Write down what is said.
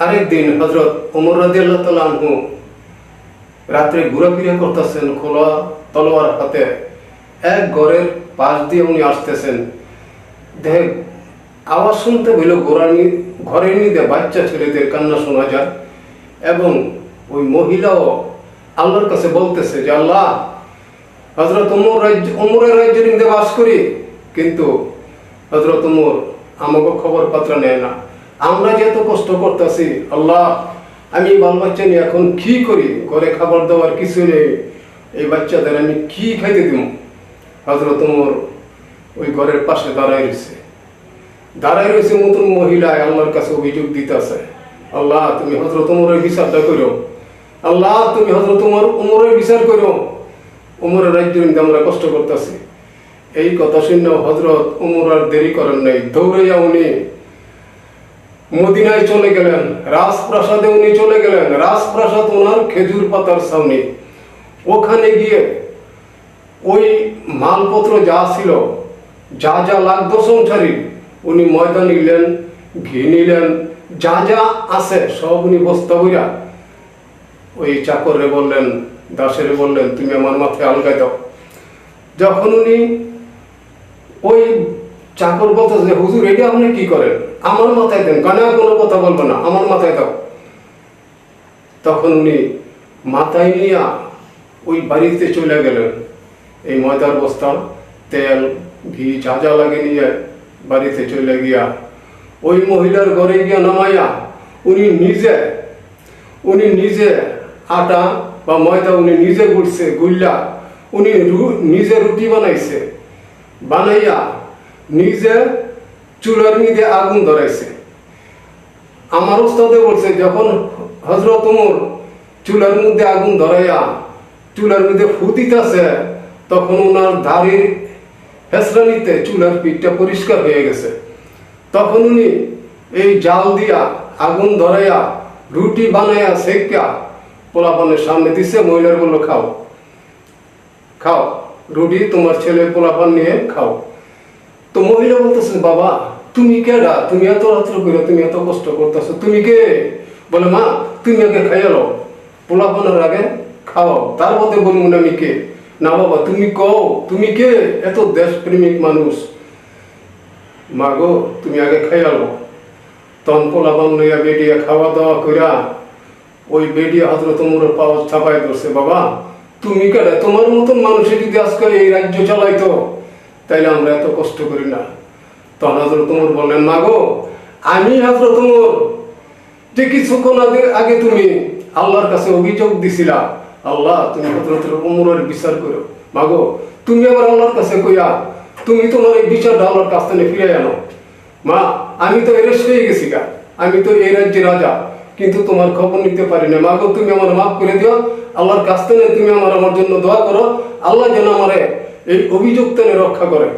আরেক দিন হযরত ওমর রাদিয়াল্লাহু তাআলা আনহু রাত্রে ঘোরাফেরা করতেছেন খোলা তলোয়ার হাতে। এক ঘরের পাশ দিয়ে উনি আসতেছেন, দেখ আওয়াজ শুনতে পেল ঘরের নিদে বাচ্চা ছেলেদের কান্না শোনা যায় এবং ওই মহিলাও আল্লাহর কাছে বলতেছে যে আল্লাহ, হযরত ওমরের রাজ্যের নিদে বাস করি, কিন্তু হযরত ওমর আমাকে খবর পাত্র নেয় না। আমরা যে এত কষ্ট করতেছি, আল্লাহ আমি বাল বাচ্চা নিয়ে এখন কি করি? ঘরে খাবার দাবার কিছু নেই, এই বাচ্চাদের আমি কি খাইতে দিব? হযরত ওমর ওই ঘরের পাশে দাঁড়ায় রয়েছে নতুন মহিলায় আল্লাহর কাছে অভিযোগ দিতেছে, আল্লাহ তুমি হযরত ওমরের বিচারটা করো, আল্লাহ তুমি হযরত ওমরের বিচার করো, ওমরের রাজ্যের মধ্যে আমরা কষ্ট করতেছি। এই কথা শুনে হযরত ওমর আর দেরি করেন নাই, দৌড়াইয়া উনি মদিনায় চলে গেলেন, রাজপ্রাসাদে উনি চলে গেলেন। রাজপ্রাসাদ ওনার খেজুর পাতার সামনে। ওখানে গিয়ে ওই মালপত্র যা ছিল, যা যা লাগতো সংসারী, উনি ময়দা নিলেন, ঘি নিলেন, যা যা আছে সব উনি বস্তা বইরা ওই চাকরে বললেন, দাসেরে বললেন তুমি আমার মাথায় আলগাই দাও। যখন উনি ওই চাকর বলতেছে যে হুজুর এটা আপনি কি করেন? আমার মাথায় দেন, কানে কোনো কথা বলবো না, আমার মাথায় দাও। তখন উনি মাথায় নিয়ে ওই বাড়িতে চলে গেলেন। এই ময়দার বস্তা, তেল, ঘি যা যা লাগে নিয়ে বাড়িতে চলে গিয়া ওই মহিলার ঘরে গিয়া নামাইয়া উনি নিজে আটা বা ময়দা উনি নিজে গুল্লা উনি নিজে রুটি বানাইয়া নিজে চুলার মধ্যে আগুন ধরাইছে। আমার উস্তাদে বলছে যখন হযরত ওমর চুলার মধ্যে আগুন ধরাইয়া চুলার মধ্যে ফু দিতেছে, তখন ওনার দাড়ির হেসরানিতে চুলার পিঠটা পরিষ্কার হয়ে গেছে। তখন উনি এই জাল দিয়া আগুন ধরাইয়া রুটি বানাইয়া সেকা পোলাপানের সামনে দিছে। মহিলার বলল খাও খাও রুটি, তোমার ছেলে পোলাপান নিয়ে খাও। তো মহিলা বলতেছে বাবা তুমি কেডা? তুমি এত রাত্র করে তুমি এত কষ্ট করতেছো, তুমি কে? বলে মা তুমি আগে খাইয়ালো, পোলাপানের আগে খাও, তার মধ্যে বলবো না আমি কে। না বাবা তুমি কও তুমি কে? এত দেশপ্রেমিক মানুষ। মা গো তুমি আগে খাইয়ালো। তখন পোলাপান লইয়া বেডিয়া খাওয়া দাওয়া কইরা ওই বেডিয়া হযরত ওমরের পাও চাপাই ধরছে, বাবা তুমি কেডা? তোমার মতন মানুষের যদি আজকে এই রাজ্য চালাইতো তাইলে আমরা এত কষ্ট করি না। তখন হযরত ওমর বললেন, মা গো আমি হযরত ওমর যে কিছুক্ষণ আগে তুমি আল্লাহর কাছে অভিযোগ দিছিলা, আল্লাহ তুমি হযরত ওমরের বিচার করো। মা গো তুমি আবার আল্লাহর কাছে কইয়া তুমি তোমার এই বিচারটা আল্লাহর কাছ থেকে ফিরে আনো। মা আমি তো এরেস্ট হয়ে গেছি গা, আমি তো এই রাজ্যের রাজা, কিন্তু তোমার খবর নিতে পারি না। মা গো তুমি আমার মাফ করে দিও, আল্লাহর কাছ থেকে তুমি আমার জন্য দোয়া করো, আল্লাহ যেন আমারে এই অভিযোগ থেকে রক্ষা করে।